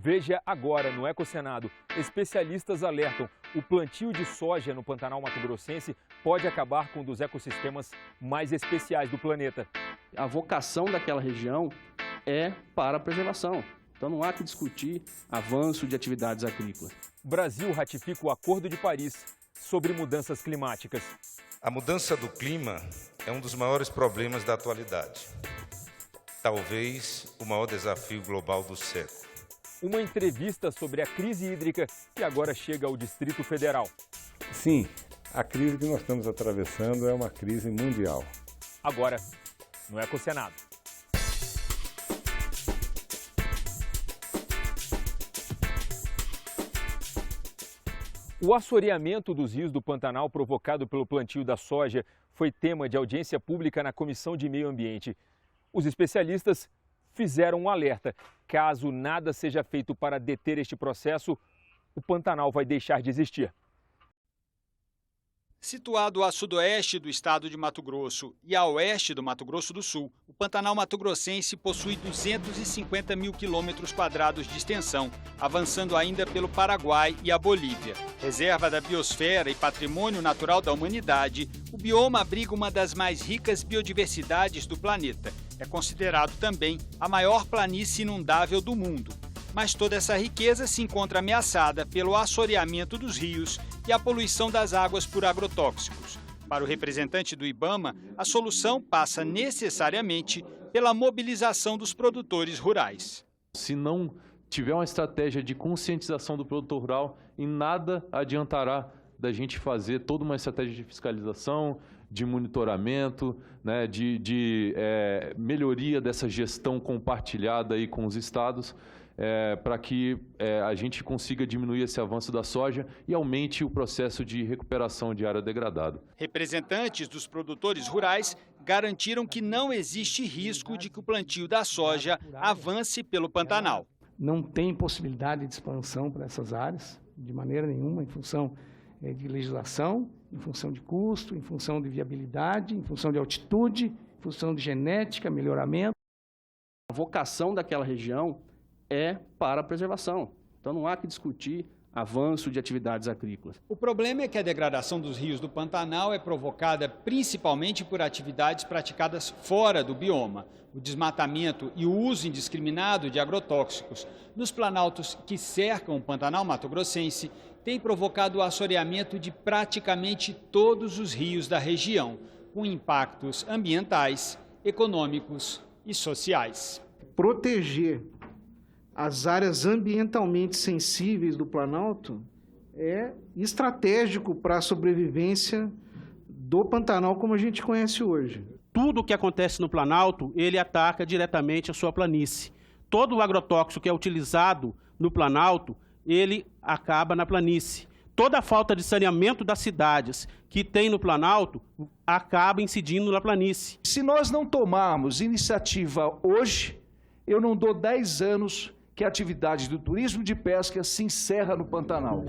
Veja agora no Ecocenado. Especialistas alertam: o plantio de soja no Pantanal mato-grossense pode acabar com um dos ecossistemas mais especiais do planeta. A vocação daquela região é para a preservação. Então não há que discutir avanço de atividades agrícolas. Brasil ratifica o Acordo de Paris sobre mudanças climáticas. A mudança do clima é um dos maiores problemas da atualidade. Talvez o maior desafio global do século. Uma entrevista sobre a crise hídrica que agora chega ao Distrito Federal. Sim, a crise que nós estamos atravessando é uma crise mundial. Agora, no Ecocenado. O assoreamento dos rios do Pantanal provocado pelo plantio da soja foi tema de audiência pública na Comissão de Meio Ambiente. Os especialistas fizeram um alerta: caso nada seja feito para deter este processo, o Pantanal vai deixar de existir. Situado a sudoeste do estado de Mato Grosso e a oeste do Mato Grosso do Sul, o Pantanal mato-grossense possui 250 mil quilômetros quadrados de extensão, avançando ainda pelo Paraguai e a Bolívia. Reserva da biosfera e patrimônio natural da humanidade, o bioma abriga uma das mais ricas biodiversidades do planeta. É considerado também a maior planície inundável do mundo. Mas toda essa riqueza se encontra ameaçada pelo assoreamento dos rios e a poluição das águas por agrotóxicos. Para o representante do IBAMA, a solução passa necessariamente pela mobilização dos produtores rurais. Se não tiver uma estratégia de conscientização do produtor rural, em nada adiantará da gente fazer toda uma estratégia de fiscalização, de monitoramento, né, de melhoria dessa gestão compartilhada aí com os estados, para que a gente consiga diminuir esse avanço da soja e aumente o processo de recuperação de área degradada. Representantes dos produtores rurais garantiram que não existe risco de que o plantio da soja avance pelo Pantanal. Não tem possibilidade de expansão para essas áreas, de maneira nenhuma, em função de legislação, em função de custo, em função de viabilidade, em função de altitude, em função de genética, melhoramento. A vocação daquela região é para a preservação. Então não há que discutir avanço de atividades agrícolas. O problema é que a degradação dos rios do Pantanal é provocada principalmente por atividades praticadas fora do bioma. O desmatamento e o uso indiscriminado de agrotóxicos nos planaltos que cercam o Pantanal mato-grossense tem provocado o assoreamento de praticamente todos os rios da região, com impactos ambientais, econômicos e sociais. Proteger as áreas ambientalmente sensíveis do Planalto é estratégico para a sobrevivência do Pantanal como a gente conhece hoje. Tudo o que acontece no Planalto, ele ataca diretamente a sua planície. Todo o agrotóxico que é utilizado no Planalto, ele acaba na planície. Toda a falta de saneamento das cidades que tem no Planalto acaba incidindo na planície. Se nós não tomarmos iniciativa hoje, eu não dou 10 anos que a atividade do turismo de pesca se encerra no Pantanal.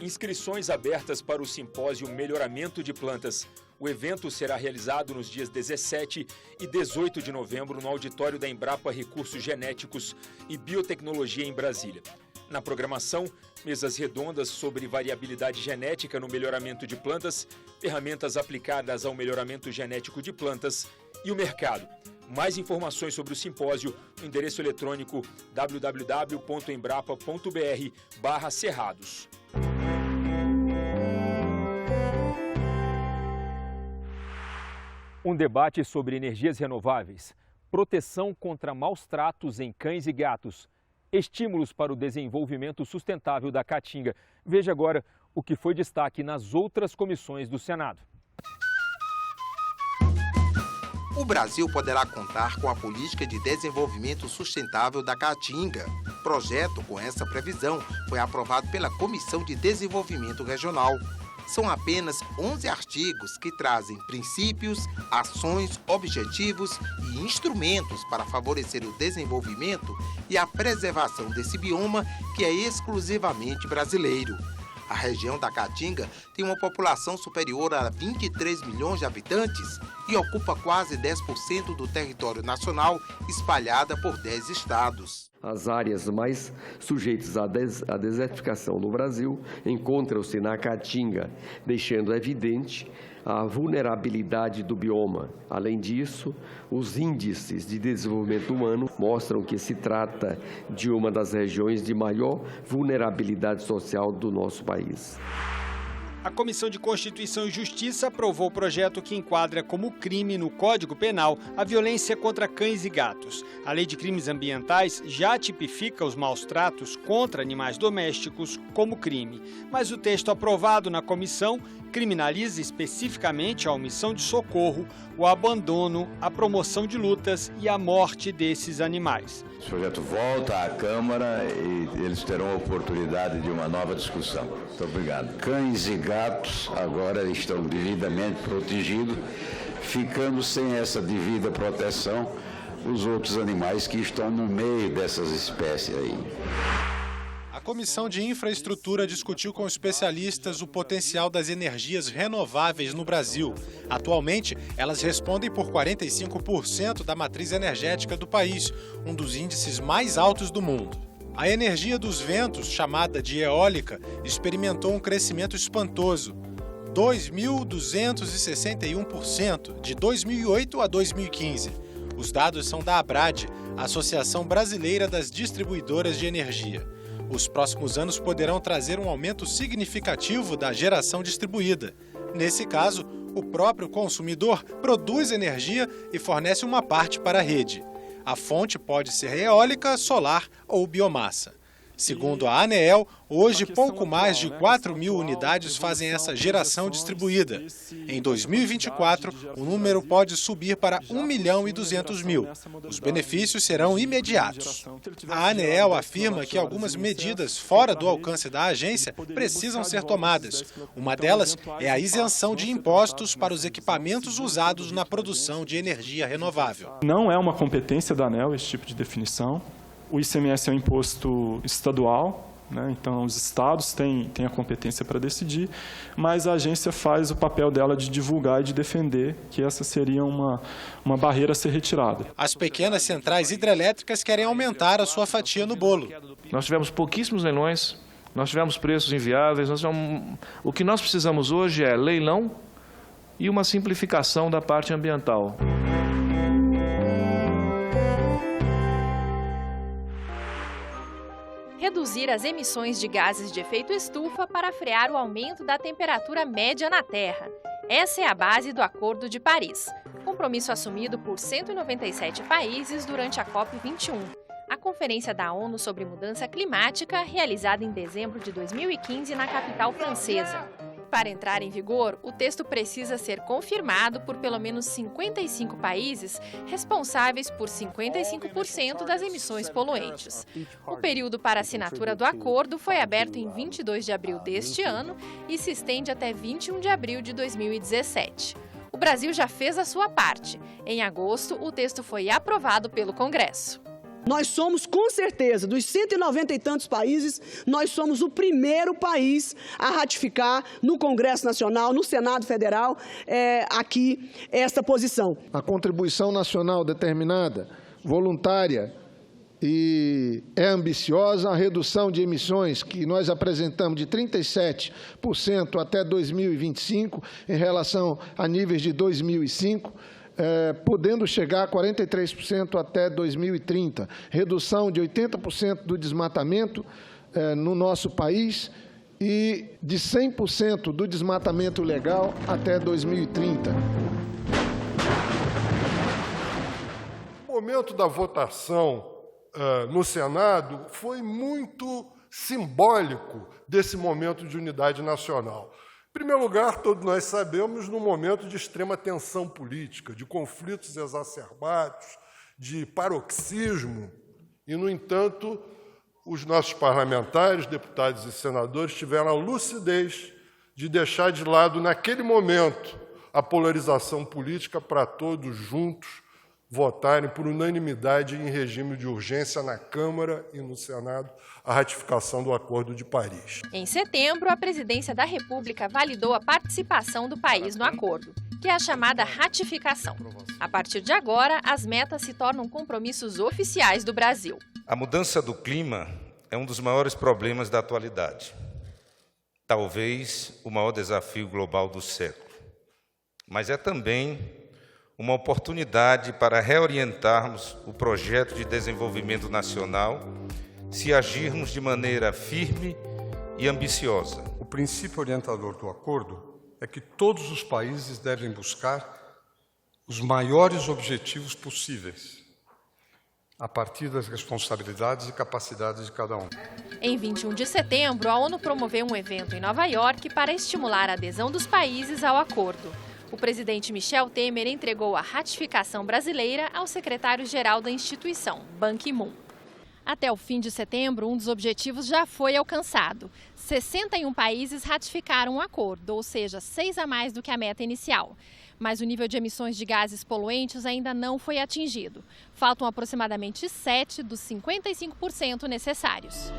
Inscrições abertas para o simpósio Melhoramento de Plantas. O evento será realizado nos dias 17 e 18 de novembro no auditório da Embrapa Recursos Genéticos e Biotecnologia em Brasília. Na programação, mesas redondas sobre variabilidade genética no melhoramento de plantas, ferramentas aplicadas ao melhoramento genético de plantas e o mercado. Mais informações sobre o simpósio no endereço eletrônico www.embrapa.br/cerrados. Um debate sobre energias renováveis, proteção contra maus tratos em cães e gatos, estímulos para o desenvolvimento sustentável da Caatinga. Veja agora o que foi destaque nas outras comissões do Senado. O Brasil poderá contar com a Política de Desenvolvimento Sustentável da Caatinga. O projeto, com essa previsão, foi aprovado pela Comissão de Desenvolvimento Regional. São apenas 11 artigos que trazem princípios, ações, objetivos e instrumentos para favorecer o desenvolvimento e a preservação desse bioma que é exclusivamente brasileiro. A região da Caatinga tem uma população superior a 23 milhões de habitantes e ocupa quase 10% do território nacional, espalhada por 10 estados. As áreas mais sujeitas à desertificação no Brasil encontram-se na Caatinga, deixando evidente a vulnerabilidade do bioma. Além disso, os índices de desenvolvimento humano mostram que se trata de uma das regiões de maior vulnerabilidade social do nosso país. A Comissão de Constituição e Justiça aprovou o projeto que enquadra como crime no Código Penal a violência contra cães e gatos. A Lei de Crimes Ambientais já tipifica os maus-tratos contra animais domésticos como crime, mas o texto aprovado na comissão criminaliza especificamente a omissão de socorro, o abandono, a promoção de lutas e a morte desses animais. O projeto volta à Câmara e eles terão a oportunidade de uma nova discussão. Muito obrigado. Cães e gatos agora estão devidamente protegidos, ficando sem essa devida proteção os outros animais que estão no meio dessas espécies aí. A Comissão de Infraestrutura discutiu com especialistas o potencial das energias renováveis no Brasil. Atualmente, elas respondem por 45% da matriz energética do país, um dos índices mais altos do mundo. A energia dos ventos, chamada de eólica, experimentou um crescimento espantoso, 2.261%, de 2008 a 2015. Os dados são da ABRAD, Associação Brasileira das Distribuidoras de Energia. Os próximos anos poderão trazer um aumento significativo da geração distribuída. Nesse caso, o próprio consumidor produz energia e fornece uma parte para a rede. A fonte pode ser eólica, solar ou biomassa. Segundo a ANEEL, hoje pouco mais de 4.000 unidades fazem essa geração distribuída. Em 2024, o número pode subir para 1.200.000. Os benefícios serão imediatos. A ANEEL afirma que algumas medidas fora do alcance da agência precisam ser tomadas. Uma delas é a isenção de impostos para os equipamentos usados na produção de energia renovável. Não é uma competência da ANEEL esse tipo de definição. O ICMS é um imposto estadual, né? Então os estados têm a competência para decidir, mas a agência faz o papel dela de divulgar e de defender que essa seria uma barreira a ser retirada. As pequenas centrais hidrelétricas querem aumentar a sua fatia no bolo. Nós tivemos pouquíssimos leilões, nós tivemos preços inviáveis, o que nós precisamos hoje é leilão e uma simplificação da parte ambiental. Reduzir as emissões de gases de efeito estufa para frear o aumento da temperatura média na Terra. Essa é a base do Acordo de Paris, compromisso assumido por 197 países durante a COP21, a Conferência da ONU sobre Mudança Climática, realizada em dezembro de 2015 na capital francesa. Para entrar em vigor, o texto precisa ser confirmado por pelo menos 55 países responsáveis por 55% das emissões poluentes. O período para assinatura do acordo foi aberto em 22 de abril deste ano e se estende até 21 de abril de 2017. O Brasil já fez a sua parte. Em agosto, o texto foi aprovado pelo Congresso. Nós somos, com certeza, dos 190 e tantos países, nós somos o primeiro país a ratificar no Congresso Nacional, no Senado Federal, aqui, esta posição. A contribuição nacional determinada, voluntária e é ambiciosa, a redução de emissões que nós apresentamos de 37% até 2025, em relação a níveis de 2005, podendo chegar a 43% até 2030, redução de 80% do desmatamento no nosso país e de 100% do desmatamento legal até 2030. O momento da votação no Senado foi muito simbólico desse momento de unidade nacional. Em primeiro lugar, todos nós sabemos, num momento de extrema tensão política, de conflitos exacerbados, de paroxismo, e, no entanto, os nossos parlamentares, deputados e senadores, tiveram a lucidez de deixar de lado, naquele momento, a polarização política para todos juntos votarem por unanimidade em regime de urgência na Câmara e no Senado a ratificação do Acordo de Paris. Em setembro, a Presidência da República validou a participação do país no acordo, que é a chamada ratificação. A partir de agora, as metas se tornam compromissos oficiais do Brasil. A mudança do clima é um dos maiores problemas da atualidade. Talvez o maior desafio global do século. Mas é também uma oportunidade para reorientarmos o projeto de desenvolvimento nacional se agirmos de maneira firme e ambiciosa. O princípio orientador do acordo é que todos os países devem buscar os maiores objetivos possíveis, a partir das responsabilidades e capacidades de cada um. Em 21 de setembro, a ONU promoveu um evento em Nova York para estimular a adesão dos países ao acordo. O presidente Michel Temer entregou a ratificação brasileira ao secretário-geral da instituição, Ban Ki-moon. Até o fim de setembro, um dos objetivos já foi alcançado. 61 países ratificaram o acordo, ou seja, 6 a mais do que a meta inicial. Mas o nível de emissões de gases poluentes ainda não foi atingido. Faltam aproximadamente 7 dos 55% necessários.